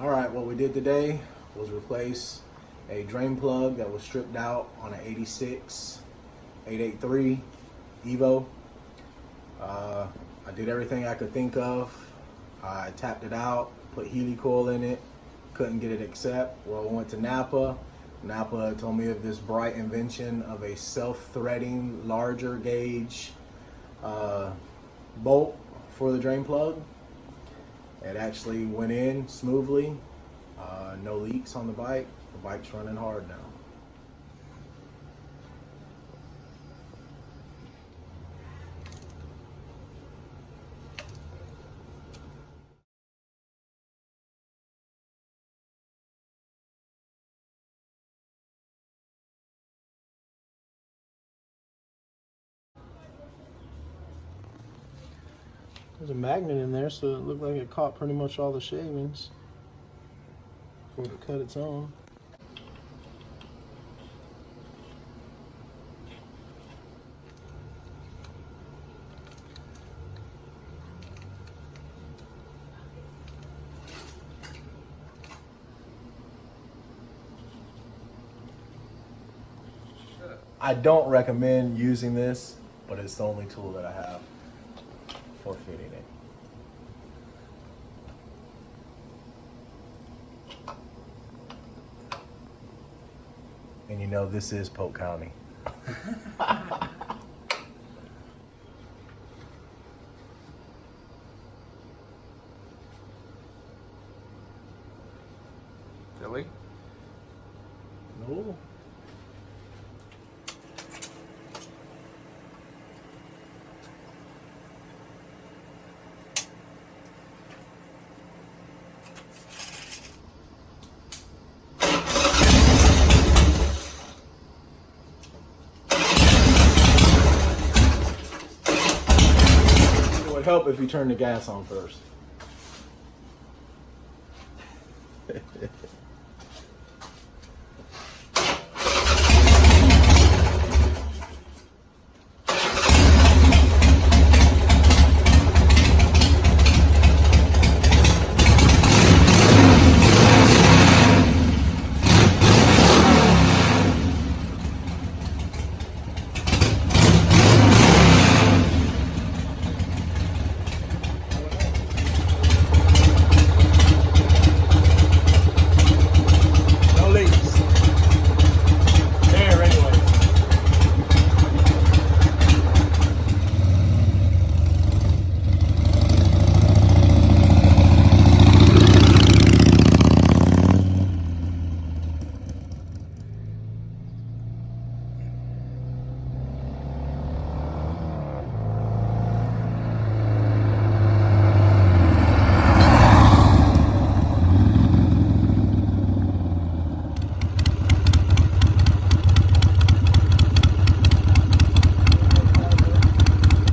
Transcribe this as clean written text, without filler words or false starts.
All right, what we did today was replace a drain plug that was stripped out on an 86 883 evo. I did everything I could think of. I tapped it out, put Healy coil in it, couldn't get it to accept. Well, I went to Napa. Napa told me of this bright invention of a self-threading larger gauge bolt for the drain plug. It actually went in smoothly, no leaks on the bike. The bike's running hard now. There's a magnet in there, so it looked like it caught pretty much all the shavings before it cut its own. I don't recommend using this, but it's the only tool that I have for fitting it. And you know, this is Polk County. Really? No. It would help if you turn the gas on first.